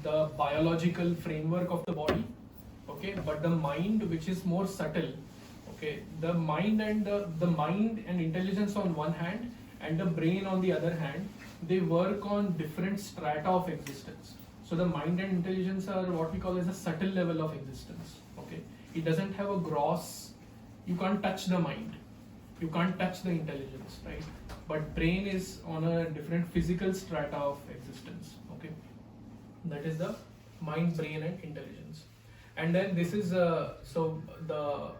the biological framework of the body, okay, but the mind, which is more subtle, okay, the mind and intelligence on one hand and the brain on the other hand, they work on different strata of existence. So the mind and intelligence are what we call as a subtle level of existence, okay. It doesn't have a gross, you can't touch the mind, you can't touch the intelligence, right? But brain is on a different physical strata of existence, okay. That is the mind, brain and intelligence. And then this is so the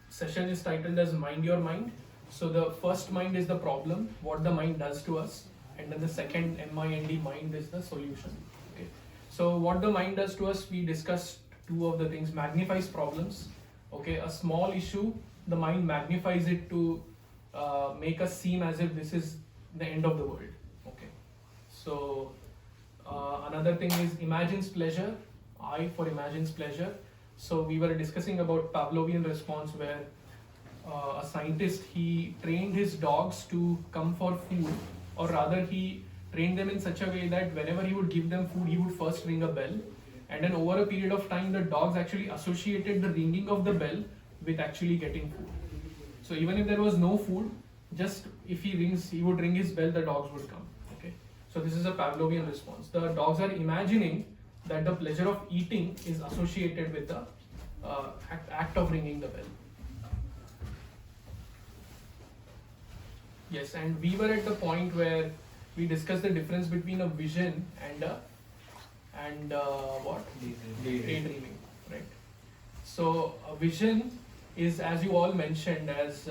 session is titled as Mind Your Mind. So the first mind is the problem, what the mind does to us, and then the second mind, mind is the solution, okay. So what the mind does to us, we discussed two of the things. Magnifies problems, okay. A small issue, the mind magnifies it to make us seem as if this is the end of the world, okay. So another thing is imagines pleasure, I for imagines pleasure. So we were discussing about Pavlovian response, where a scientist, he trained his dogs to come for food, or rather he trained them in such a way that whenever he would give them food, he would first ring a bell, and then over a period of time the dogs actually associated the ringing of the bell with actually getting food. So even if there was no food, just if he would ring his bell, the dogs would come, okay. So this is a Pavlovian response. The dogs are imagining that the pleasure of eating is associated with the act of ringing the bell. Yes, and we were at the point where we discussed the difference between a vision and what? Daydreaming, right? So a vision is, as you all mentioned, as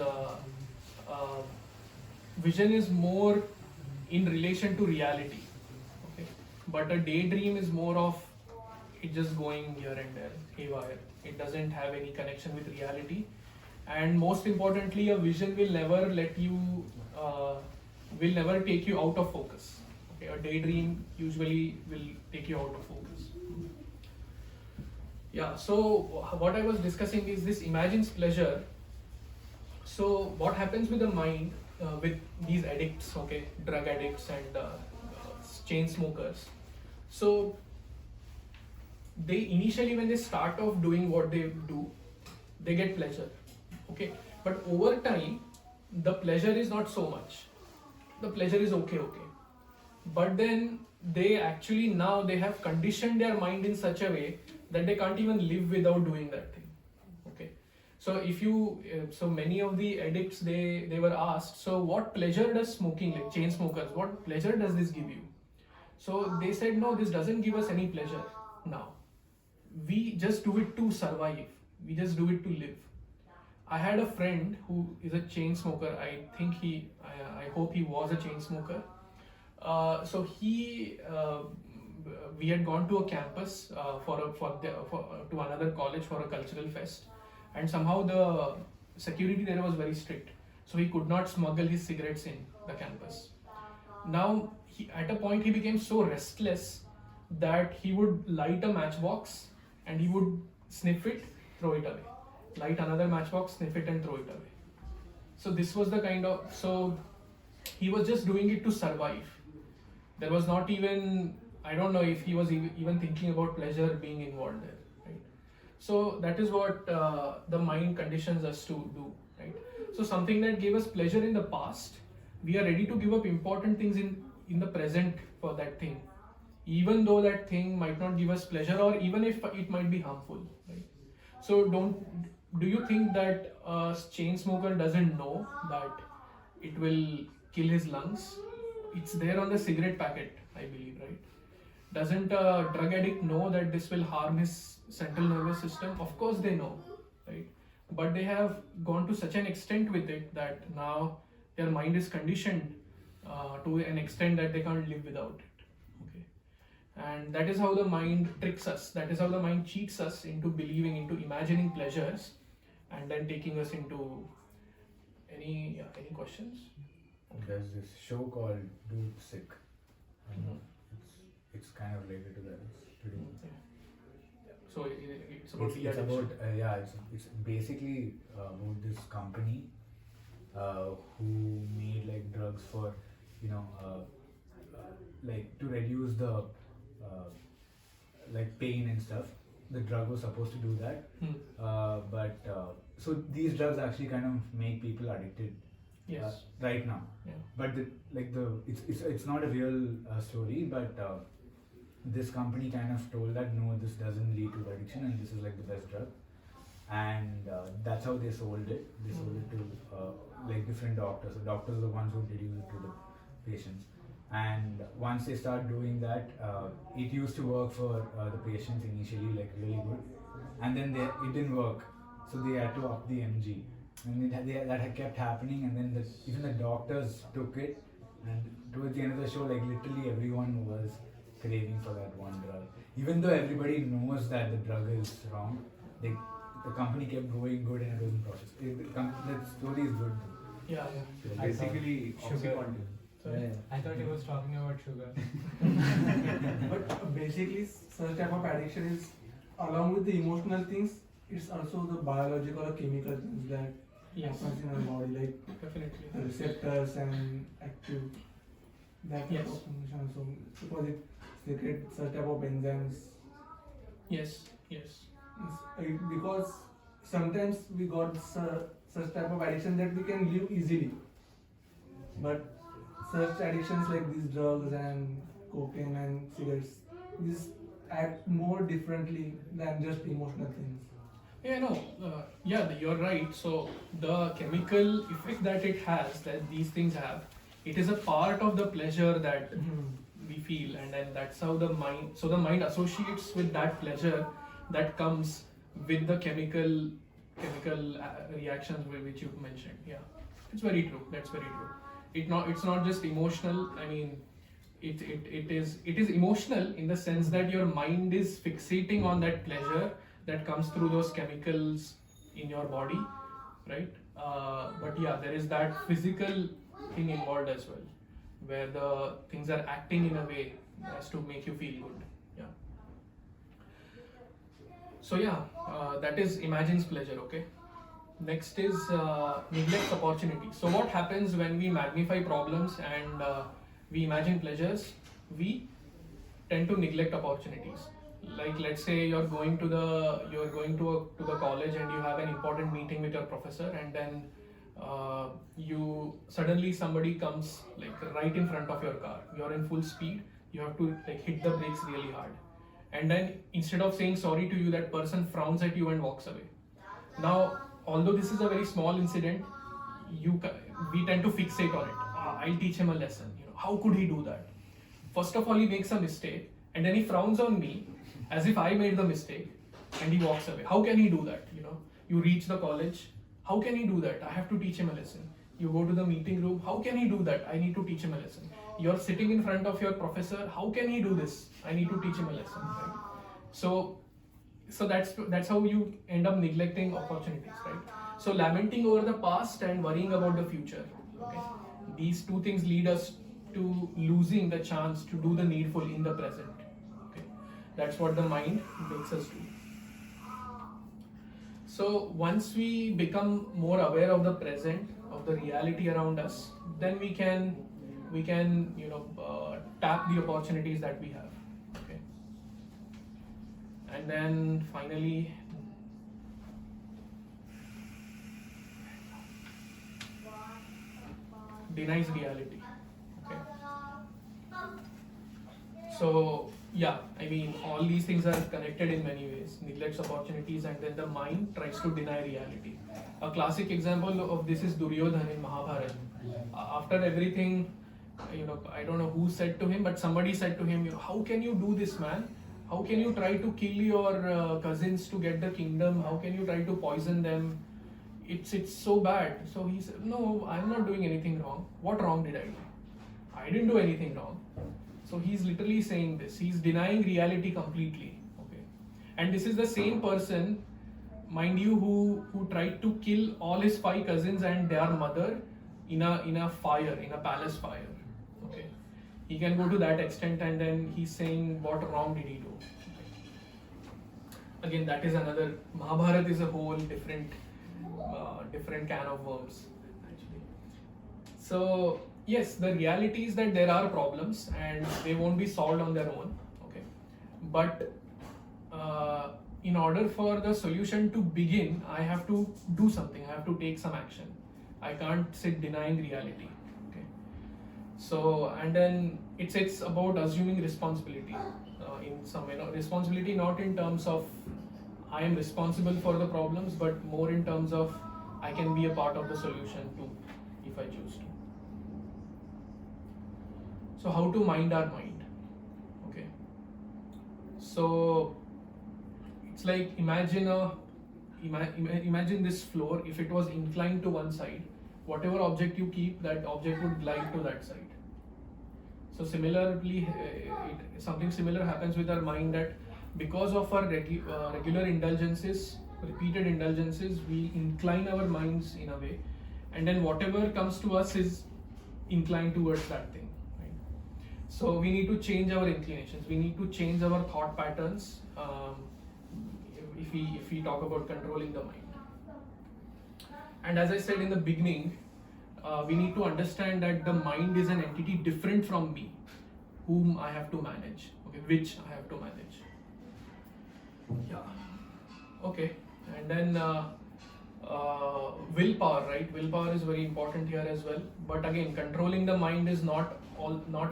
vision is more in relation to reality, okay? But a daydream is more of it just going here and there, haywire. It doesn't have any connection with reality. And most importantly, a vision will never will never take you out of focus. Okay, a daydream usually will take you out of focus. Yeah, so what I was discussing is this imagines pleasure. So what happens with the mind with these addicts, okay, drug addicts and chain smokers. So they initially, when they start off doing what they do, they get pleasure, okay, but over time the pleasure is not so much, the pleasure is okay, but then they actually, now they have conditioned their mind in such a way that they can't even live without doing that thing, okay. So if you so many of the addicts, they were asked, so what pleasure does smoking, like chain smokers, what pleasure does this give you? So they said, no, this doesn't give us any pleasure now. We just do it to survive. We just do it to live. I had a friend who is a chain smoker. I think I hope he was a chain smoker. So we had gone to a campus to another college for a cultural fest, and somehow the security there was very strict. So he could not smuggle his cigarettes in the campus. Now, at a point, he became so restless that he would light a matchbox and he would sniff it, throw it away. Light another matchbox, sniff it and throw it away. So this was the so he was just doing it to survive. There was not even, I don't know if he was even thinking about pleasure being involved there, right? So that is what the mind conditions us to do, right? So something that gave us pleasure in the past, we are ready to give up important things in the present for that thing, even though that thing might not give us pleasure, or even if it might be harmful, right? So do you think that a chain smoker doesn't know that it will kill his lungs? It's there on the cigarette packet, I believe, right? Doesn't a drug addict know that this will harm his central nervous system? Of course they know, right? But they have gone to such an extent with it that now their mind is conditioned to an extent that they can't live without it. Okay, and that is how the mind tricks us. That is how the mind cheats us into believing, into imagining pleasures, and then taking us into any questions. There's this show called Dude Sick. It's kind of related to that. It's pretty. So it's about it's basically about this company who made like drugs for like to reduce the like pain and stuff. The drug was supposed to do that, so these drugs actually kind of make people addicted. Yes. Right now. Yeah. But it's not a real story, but this company kind of told that no, this doesn't lead to addiction, and this is like the best drug, and that's how they sold it. They sold it to like different doctors. So doctors are the ones who introduce it to the patients. And once they start doing that, it used to work for the patients initially, like really good, and then it didn't work, so they had to up the mg, and that had kept happening, and then even the doctors took it, and towards the end of the show, like literally everyone was craving for that one drug, even though everybody knows that the drug is wrong. The company kept going good, and it was in process. The story is good though. Yeah. So Basically, sugar. I thought he was talking about sugar. But basically, such type of addiction is, along with the emotional things, it's also the biological or chemical things that Yes. happens in our body, like Definitely. the receptors and active that type Yes. of function. Also, because it secretes such type of enzymes. Yes. Yes. Because sometimes we got such type of addiction that we can live easily, but such addictions like these drugs and cocaine and cigarettes, these act more differently than just emotional things. Yeah, no, you're right. So the chemical effect that it has, that these things have, it is a part of the pleasure that we feel, and then that's how the mind. So the mind associates with that pleasure that comes with the chemical reactions which you mentioned. Yeah, it's very true. That's very true. It's not just emotional. I mean, it is emotional in the sense that your mind is fixating on that pleasure that comes through those chemicals in your body, right? But yeah, there is that physical thing involved as well, where the things are acting in a way as to make you feel good. Yeah. So yeah, that is imagine's pleasure. Okay. Next is neglects opportunity. So what happens when we magnify problems and we imagine pleasures? We tend to neglect opportunities. Like let's say you're going to the college and you have an important meeting with your professor, and then you suddenly somebody comes like right in front of your car. You're in full speed. You have to like hit the brakes really hard, and then instead of saying sorry to you, that person frowns at you and walks away. Now, although this is a very small incident, we tend to fixate on it. I'll teach him a lesson. How could he do that? First of all, he makes a mistake, and then he frowns on me as if I made the mistake, and he walks away. How can he do that? You reach the college. How can he do that? I have to teach him a lesson. You go to the meeting room. How can he do that? I need to teach him a lesson. You're sitting in front of your professor. How can he do this? I need to teach him a lesson. Right? So that's how you end up neglecting opportunities, right? So lamenting over the past and worrying about the future. Okay, these two things lead us to losing the chance to do the needful in the present. Okay, that's what the mind makes us do. So once we become more aware of the present, of the reality around us, then we can tap the opportunities that we have. Okay. And then finally, denies reality. Okay. So yeah, I mean, all these things are connected in many ways. Neglects opportunities, and then the mind tries to deny reality. A classic example of this is Duryodhana in Mahabharata. After everything, I don't know who said to him, but somebody said to him, how can you do this, man? How can you try to kill your cousins to get the kingdom? How can you try to poison them? It's so bad. So he said, no, I'm not doing anything wrong. What wrong did I do? I didn't do anything wrong. So he's literally saying this. He's denying reality completely. Okay, and this is the same person, mind you, who tried to kill all his 5 cousins and their mother in a fire, in a palace fire. Okay, he can go to that extent, and then he's saying what wrong did he do? Okay. Again, that is another. Mahabharata is a whole different can of worms, actually. So yes, the reality is that there are problems and they won't be solved on their own. Okay, but in order for the solution to begin, I have to do something. I have to take some action. I can't sit denying reality. Okay. So, and then it's about assuming responsibility in some way. Responsibility not in terms of I am responsible for the problems, but more in terms of I can be a part of the solution too, if I choose to. So, how to mind our mind? Okay. So, it's like imagine this floor. If it was inclined to one side, whatever object you keep, that object would glide to that side. So similarly, something similar happens with our mind, that because of our regular indulgences, repeated indulgences, we incline our minds in a way, and then whatever comes to us is inclined towards that thing. Right? So we need to change our inclinations. We need to change our thought patterns. If we talk about controlling the mind, and as I said in the beginning, we need to understand that the mind is an entity different from me, whom I have to manage, okay, which I have to manage. Yeah. Okay. And then willpower, right? Willpower is very important here as well. But again, controlling the mind is not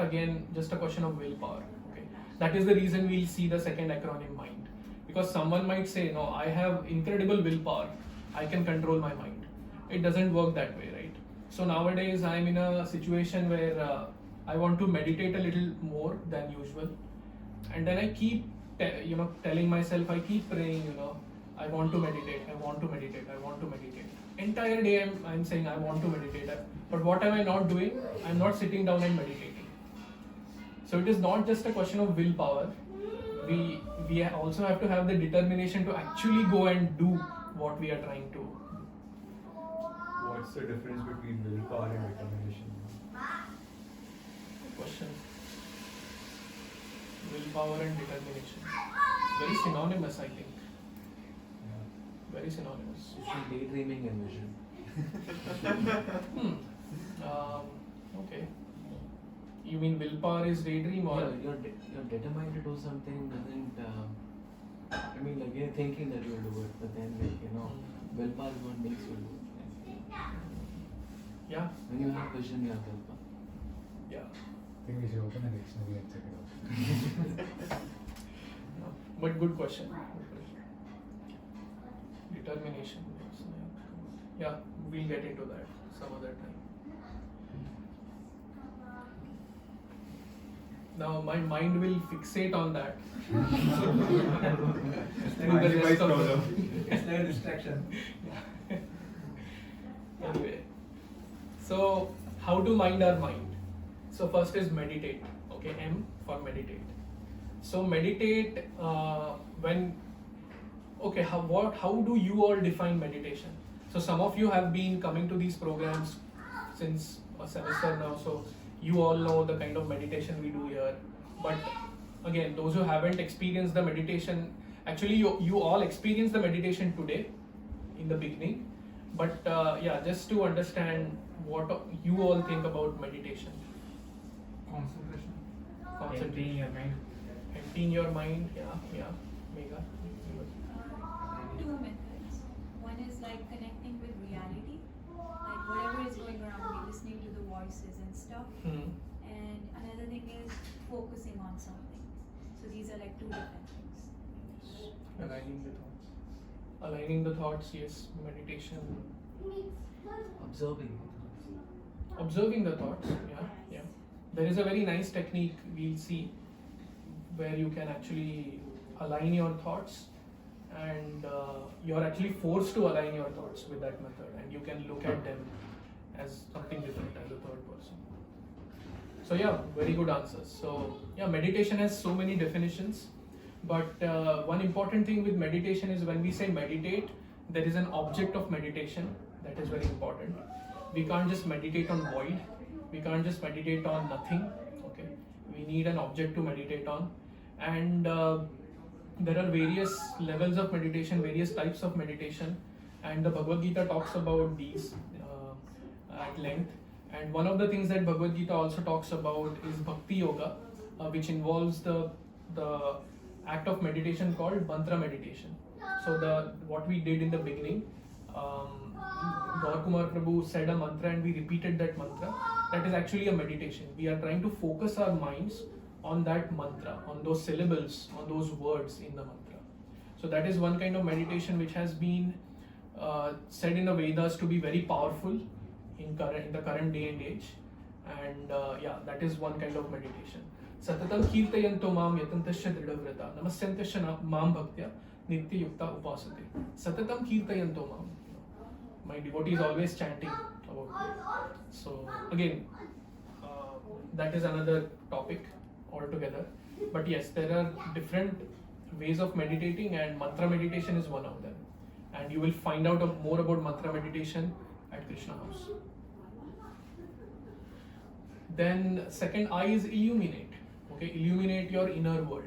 again just a question of willpower. Okay. That is the reason we'll see the second acronym, mind. Because someone might say, no, I have incredible willpower, I can control my mind. It doesn't work that way, right? So nowadays I'm in a situation where I want to meditate a little more than usual, and then I keep telling myself, I keep praying, I want to meditate, I want to meditate, I want to meditate. Entire day I'm saying I want to meditate, but what am I not doing? I'm not sitting down and meditating. So it is not just a question of willpower. We also have to have the determination to actually go and do what we are trying to. What's the difference between willpower and determination? Good question. Willpower and determination. Very synonymous, I think. Very synonymous. It's daydreaming and vision. Okay. You mean willpower is daydream, or? Yeah, you're determined to do something doesn't. I mean, like you're thinking that you'll do it, but then willpower is what makes you do it. Yeah. When you have vision, you have willpower. Yeah. I think we should open a dictionary and check it out. But good question. Determination. Yeah, we'll get into that some other time. Now my mind will fixate on that. Through the rest of the It's like a distraction. Anyway, so how to mind our mind? So first is meditate. Okay, M for meditate. So meditate how do you all define meditation? So some of you have been coming to these programs since a semester now, so you all know the kind of meditation we do here. But again, those who haven't experienced the meditation, actually you all experienced the meditation today in the beginning. But just to understand what you all think about meditation. Concentration. Emptying your mind. Emptying your mind, yeah. Megha. Two methods. One is like connecting with reality, like whatever is going around me, listening to the voices and stuff. And another thing is focusing on something. So these are like two different things. Aligning the thoughts. Aligning the thoughts, yes. Meditation. Observing. Observing the thoughts, yeah. There is a very nice technique we'll see where you can actually align your thoughts, and you're actually forced to align your thoughts with that method, and you can look at them as something different as a third person. So yeah, very good answers. So yeah, meditation has so many definitions, but one important thing with meditation is when we say meditate, there is an object of meditation. That is very important. We can't just meditate on void. We can't just meditate on nothing. Okay, we need an object to meditate on, and there are various levels of meditation, various types of meditation, and the Bhagavad Gita talks about these at length. And one of the things that Bhagavad Gita also talks about is Bhakti Yoga, which involves the act of meditation called mantra meditation. So what we did in the beginning, Gaur Kumar Prabhu said a mantra and we repeated that mantra. That is actually a meditation. We are trying to focus our minds on that mantra, on those syllables, on those words in the mantra. So that is one kind of meditation which has been said in the Vedas to be very powerful in the current day and age. And that is one kind of meditation. Satatam kirtayanto mam yatantasya dridavrata namasyantasya mam bhaktya nitya yukta upasate. Satatam kirtayanto mam. My devotee is always chanting about it. So again, that is another topic altogether. But yes, there are different ways of meditating, and mantra meditation is one of them. And you will find out more about mantra meditation at Krishna House. Then second I is illuminate. Okay, illuminate your inner world.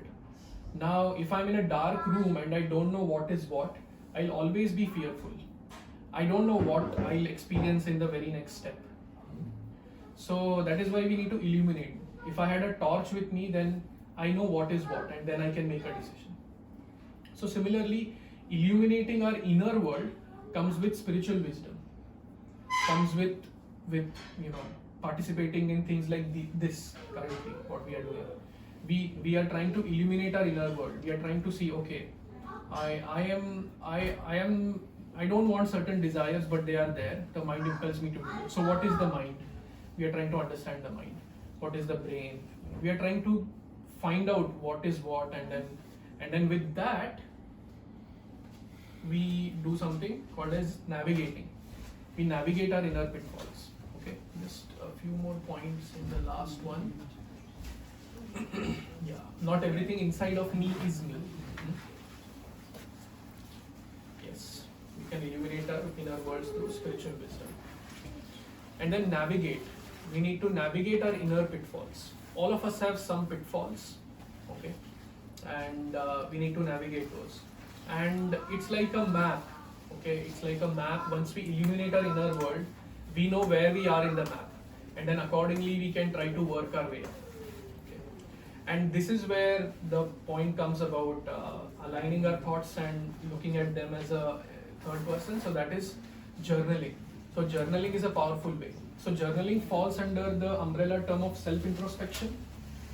Now, if I'm in a dark room and I don't know what is what, I'll always be fearful. I don't know what I'll experience in the very next step. So that is why we need to illuminate. If I had a torch with me, then I know what is what, and then I can make a decision. So similarly, illuminating our inner world comes with spiritual wisdom, comes with participating in things like this currently what we are doing. We are trying to illuminate our inner world. We are trying to see, okay, I don't want certain desires, but they are there. The mind impels me to do it. So what is the mind? We are trying to understand the mind. What is the brain? We are trying to find out what is what, and then with that we do something called as navigating. We navigate our inner pitfalls. Okay, just a few more points in the last one. Yeah, not everything inside of me is me. Yes, we can illuminate our inner worlds through spiritual wisdom. And then navigate. We need to navigate our inner pitfalls. All of us have some pitfalls, okay, and we need to navigate those. And it's like a map, okay, it's like a map. Once we illuminate our inner world, we know where we are in the map, and then accordingly we can try to work our way. Okay. And this is where the point comes about aligning our thoughts and looking at them as a third person. So that is journaling. So journaling is a powerful way. So journaling falls under the umbrella term of self-introspection,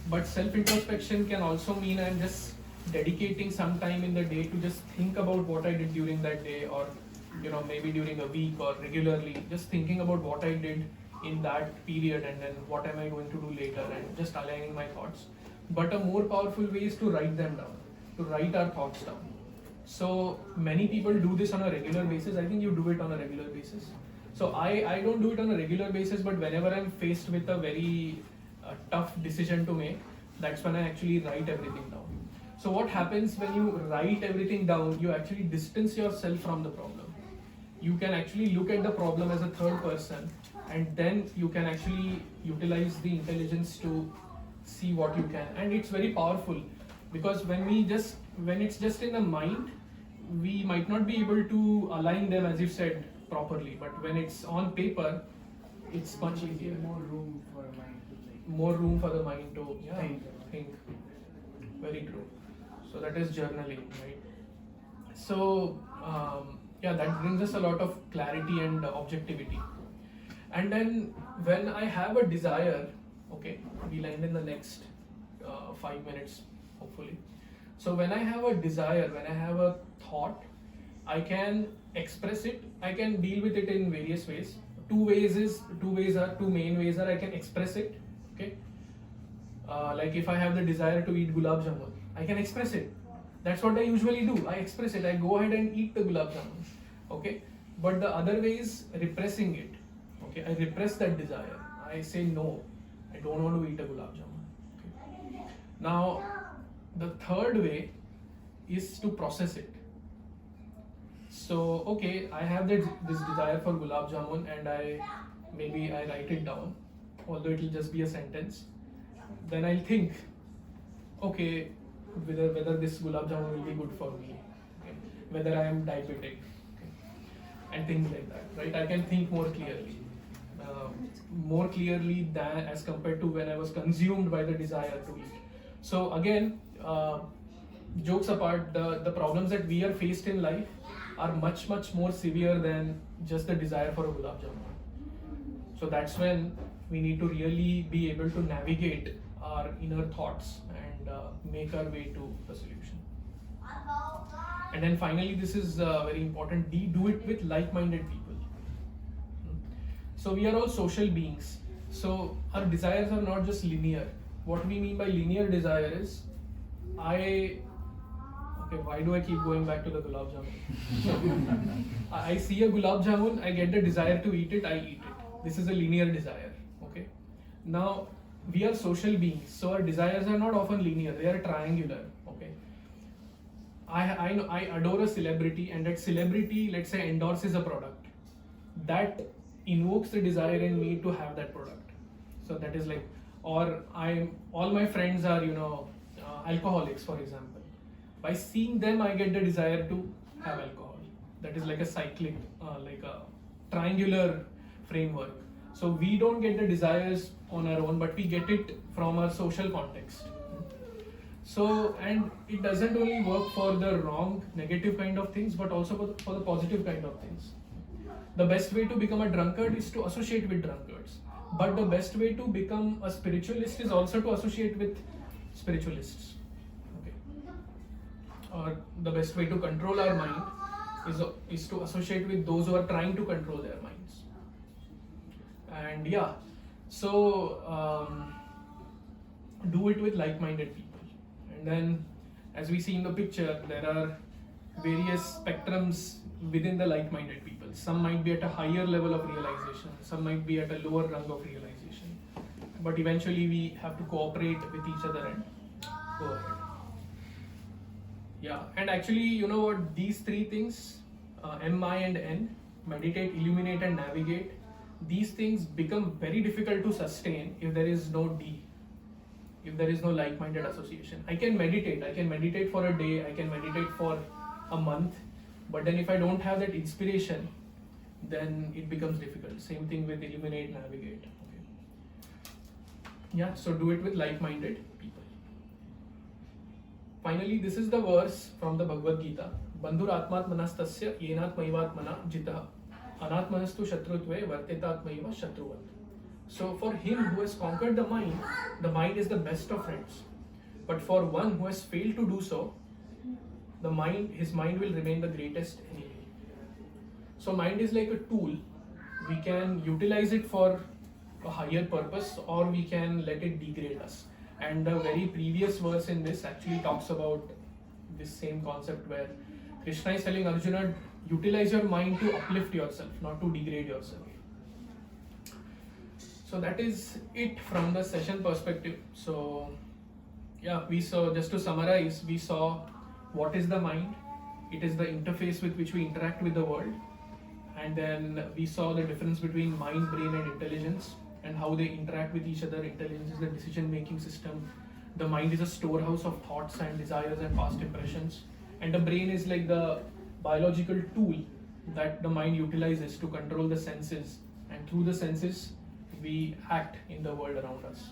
but self-introspection can also mean I'm just dedicating some time in the day to just think about what I did during that day, or maybe during a week or regularly, just thinking about what I did in that period and then what am I going to do later, and just aligning my thoughts. But a more powerful way is to write them down, to write our thoughts down. So many people do this on a regular basis. I think you do it on a regular basis. So I don't do it on a regular basis, but whenever I'm faced with a very tough decision to make, that's when I actually write everything down. So what happens when you write everything down, you actually distance yourself from the problem. You can actually look at the problem as a third person, and then you can actually utilize the intelligence to see what you can. And it's very powerful, because when it's just in the mind, we might not be able to align them, as you said, properly. But when it's on paper, it's much easier. More room for a mind to think. More room for the mind to Think. Very true. So that is journaling, right? So that brings us a lot of clarity and objectivity. And then when I have a desire, okay, we'll end in the next 5 minutes, hopefully. So when I have a desire, when I have a thought, I can express it. I can deal with it in various ways. Two main ways are I can express it, okay. Like if I have the desire to eat gulab jamun, I can express it. That's what I usually do. I express it. I go ahead and eat the gulab jamun, okay. But the other way is repressing it, okay. I repress that desire. I say no, I don't want to eat a gulab jamun. Okay? Now, the third way is to process it. So, okay, I have this desire for gulab jamun, and I write it down, although it will just be a sentence. Then I'll think, okay, whether this gulab jamun will be good for me, okay? Whether I am diabetic, okay? And things like that, right? I can think more clearly than as compared to when I was consumed by the desire to eat. So again, jokes apart, the problems that we are faced in life are much more severe than just the desire for a gulab jamun. So that's when we need to really be able to navigate our inner thoughts and make our way to the solution. And then finally, this is very important, do it with like-minded people. So we are all social beings. So our desires are not just linear. What we mean by linear desire is, why do I keep going back to the gulab jamun? I see a gulab jamun, I get the desire to eat it, I eat it. This is a linear desire. Okay. Now we are social beings, so our desires are not often linear, they are triangular. Okay. I adore a celebrity, and that celebrity, let's say, endorses a product that invokes the desire in me to have that product. So that is like, or all my friends are, alcoholics, for example. By seeing them, I get the desire to have alcohol. That is like a cyclic, like a triangular framework. So we don't get the desires on our own, but we get it from our social context. So, and it doesn't only work for the wrong, negative kind of things, but also for the positive kind of things. The best way to become a drunkard is to associate with drunkards. But the best way to become a spiritualist is also to associate with spiritualists. Okay. Or the best way to control our mind is to associate with those who are trying to control their minds. And yeah, so do it with like-minded people. And then, as we see in the picture, there are various spectrums within the like-minded people. Some might be at a higher level of realization, some might be at a lower rung of realization. But eventually we have to cooperate with each other and go ahead. Yeah, and actually, you know what, these three things, M, I and N, meditate, illuminate and navigate, these things become very difficult to sustain if there is no D, if there is no like-minded association. I can meditate for a day, I can meditate for a month, but then if I don't have that inspiration, then it becomes difficult. Same thing with illuminate, navigate. Okay. Yeah, so do it with like-minded people. Finally, this is the verse from the Bhagavad Gita. Bandhur atmatmanastasya yenatmaivatmana jitah anatmanastu shatrutve vartetatmaiva shatruvat. So for him who has conquered the mind is the best of friends. But for one who has failed to do so, his mind will remain the greatest enemy. So mind is like a tool. We can utilize it for a higher purpose, or we can let it degrade us. And the very previous verse in this actually talks about this same concept, where Krishna is telling Arjuna, utilize your mind to uplift yourself, not to degrade yourself. So that is it from the session perspective. So yeah, we saw, just to summarize, we saw what is the mind. It is the interface with which we interact with the world. And then we saw the difference between mind, brain and intelligence, and how they interact with each other. Intelligence is the decision-making system. The mind is a storehouse of thoughts and desires and past impressions. And the brain is like the biological tool that the mind utilizes to control the senses. And through the senses, we act in the world around us.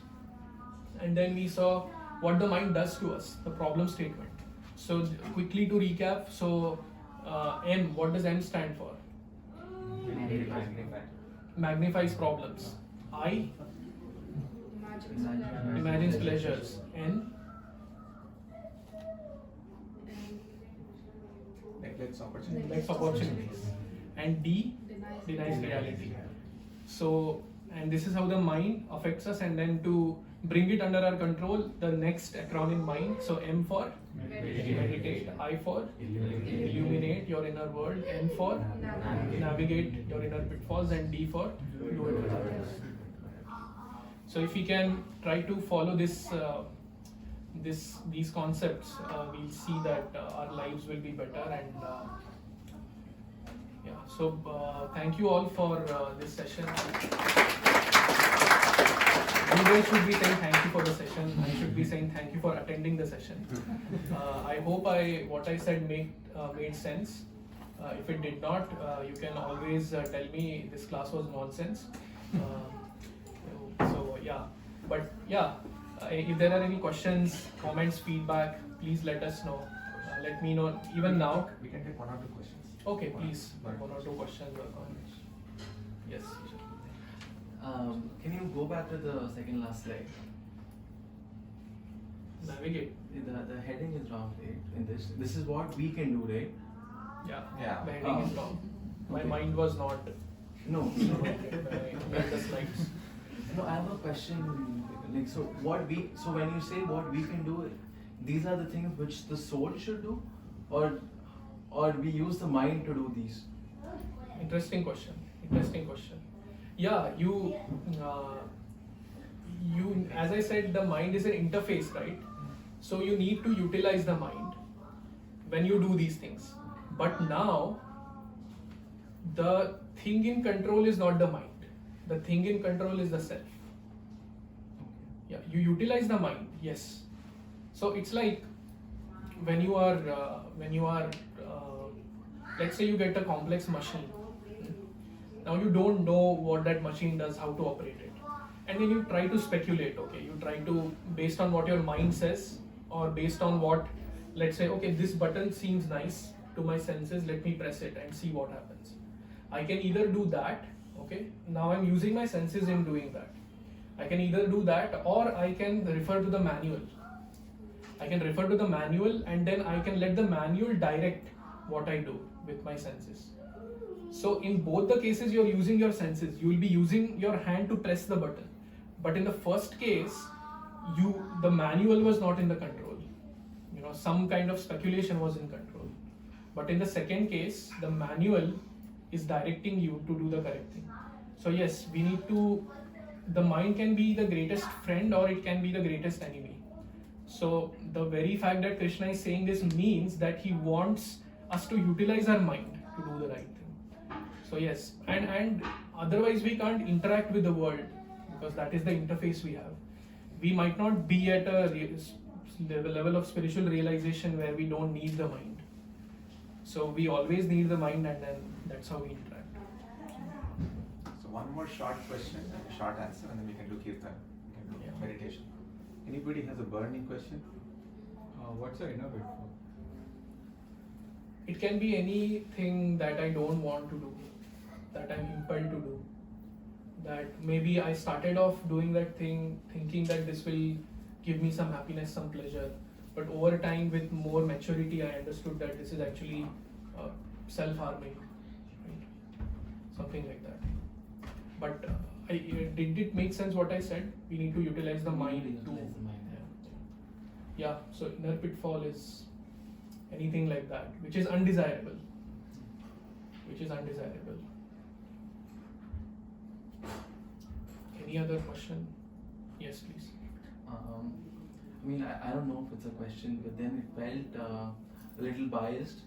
And then we saw what the mind does to us, the problem statement. So quickly to recap, so M, what does M stand for? Magnifies problems. I, imagines pleasures. N, Neglects opportunity. neglects opportunities. And D, denies reality. So, and this is how the mind affects us. And then to bring it under our control, the next acronym mind. So M for meditate, I for illuminate your inner world, N for navigate your inner pitfalls, and D for do it with others. So if we can try to follow these concepts, we'll see that our lives will be better. And yeah, so thank you all for this session. You guys should be saying thank you for the session. I should be saying thank you for attending the session. I hope what I said made sense. If it did not, you can always tell me this class was nonsense. So yeah, but yeah, If there are any questions, comments, feedback, please let us know. Let me know even now. We can take 1 or 2 questions. Okay, please. 1 or 2 questions or comments. Yes. Can you go back to the second last slide? Navigate. The heading is wrong, right? In this, this is what we can do, right? Yeah. Yeah. The heading is wrong. My Okay. mind was not. No. When the slides. No, I have a question. Like, so so when you say what we can do, these are the things which the soul should do, or we use the mind to do these. Interesting question. Interesting question. Yeah, you, as I said, the mind is an interface, right? So you need to utilize the mind when you do these things. But now, the thing in control is not the mind. The thing in control is the self. Yeah, you utilize the mind, yes. So it's like when you are, let's say you get a complex machine. Now you don't know what that machine does, how to operate it. And then you try to speculate, okay, you try to, based on what your mind says, or based on what, let's say, okay, this button seems nice to my senses, let me press it and see what happens. I can either do that, okay, now I'm using my senses in doing that. I can either do that or I can refer to the manual. I can refer to the manual and then I can let the manual direct what I do with my senses. So in both the cases you're using your senses. You will be using your hand to press the button. But in the first case, the manual was not in the control. You know, some kind of speculation was in control. But in the second case, the manual is directing you to do the correct thing. So yes, we need to, the mind can be the greatest friend or it can be the greatest enemy. So the very fact that Krishna is saying this means that he wants us to utilize our mind to do the right thing. So yes, and otherwise we can't interact with the world because that is the interface we have. We might not be at a level of spiritual realization where we don't need the mind. So we always need the mind and then that's how we interact. So one more short question and a short answer, and then we can do kirtan. We can do Yeah. meditation. Anybody has a burning question? What's the inner bit for? It can be anything that I don't want to do, that I'm impelled to do. That maybe I started off doing that thing thinking that this will give me some happiness, some pleasure. But over time, with more maturity, I understood that this is actually self-harming, right? Something like that. But did it make sense what I said? We need to utilize the mind to. Utilize the mind, Yeah, so inner pitfall is anything like that, which is undesirable. Which is undesirable. Any other question? Yes, please. I mean, I don't know if it's a question, but then it felt a little biased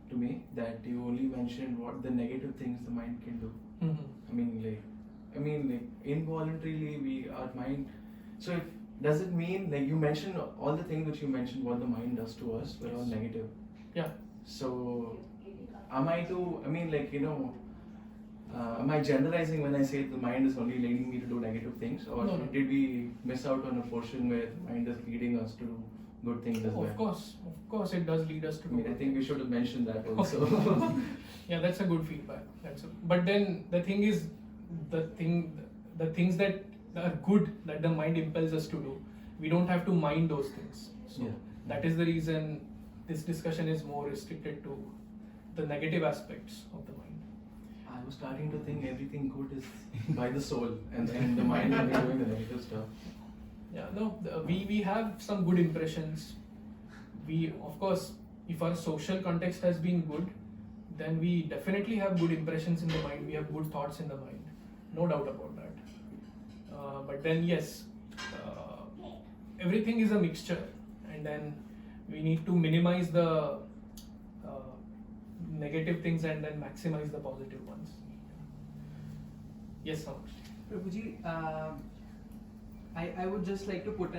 to me that you only mentioned what the negative things the mind can do. Mm-hmm. I mean, like involuntarily our mind. So does it mean like you mentioned all the things which you mentioned what the mind does to us were all Yes. negative? Yeah. So am I to? I mean, like am I generalizing when I say the mind is only leading me to do negative things, or No, no. did we miss out on a portion where the mind is leading us to do good things as well? Of course, it does lead us to. I mean, I think we should have mentioned that also. Yeah, that's a good feedback. But then the thing is, the things that are good that the mind impels us to do, we don't have to mind those things. So Yeah. that is the reason this discussion is more restricted to the negative aspects of the mind. I was starting to think everything good is by the soul, and then the mind will be doing the negative stuff. Yeah, no, we have some good impressions. We, of course, if our social context has been good, then we definitely have good impressions in the mind. We have good thoughts in the mind, no doubt about that. But then yes, everything is a mixture, and then we need to minimize the negative things and then maximize the positive ones. Yes, Samuel. Prabhuji, I would just like to put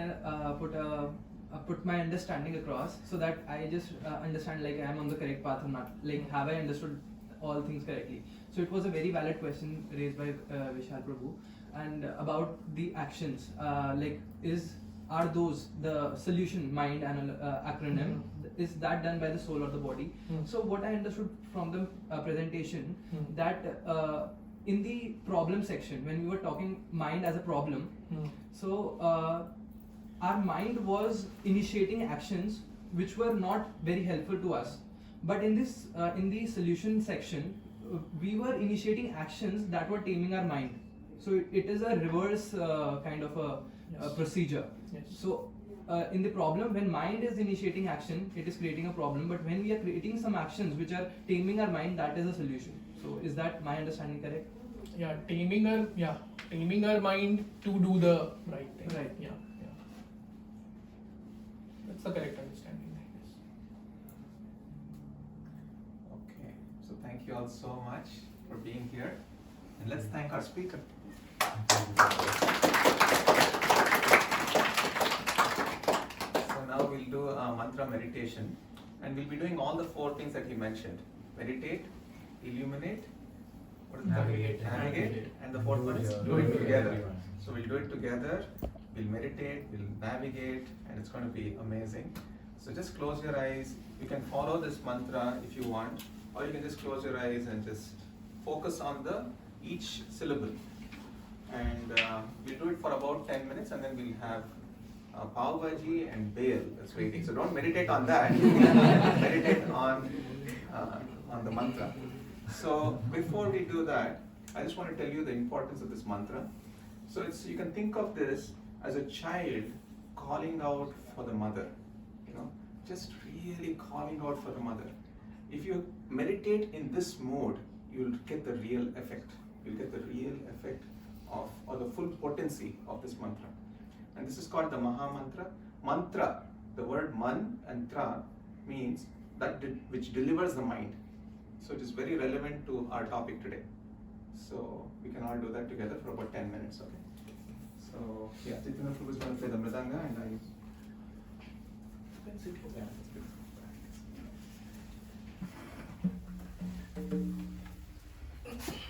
my understanding across so that I just understand like I am on the correct path or not. Like, have I understood all things correctly? So it was a very valid question raised by Vishal Prabhu, and about the actions. Like, is are those the solution mind acronym? Is that done by the soul or the body? So what I understood from the presentation that in the problem section when we were talking mind as a problem, so our mind was initiating actions which were not very helpful to us, but in this in the solution section we were initiating actions that were taming our mind. So it is a reverse kind of a Yes. procedure. Yes. So in the problem, when mind is initiating action, it is creating a problem, but when we are creating some actions which are taming our mind, that is a solution. So is that my understanding correct? Yeah, taming our mind to do the right thing. Right. Yeah. That's the correct understanding, I guess. Okay, so thank you all so much for being here. And let's thank our speaker. So now we'll do a mantra meditation, and we'll be doing all the 4 things that he mentioned: meditate, illuminate, what is the third? Navigate, and the 4th one is do it together. So we'll do it together, we'll meditate, we'll navigate, and it's going to be amazing. So just close your eyes. You can follow this mantra if you want, or you can just close your eyes and just focus on each syllable. And we'll do it for about 10 minutes, and then we'll have pav bhaji and bale that's waiting. So don't meditate on that. Meditate on the mantra. So before we do that, I just want to tell you the importance of this mantra. So you can think of this as a child calling out for the mother. Just really calling out for the mother. If you meditate in this mode, you'll get the real effect. You'll get the real effect of, or the full potency of this mantra. And this is called the Maha Mantra. Mantra, the word man and tra means that which delivers the mind. So it is very relevant to our topic today. So we can all do that together for about 10 minutes, okay? So yeah, Jitendra is going to play the mridanga, and I... You can sit here.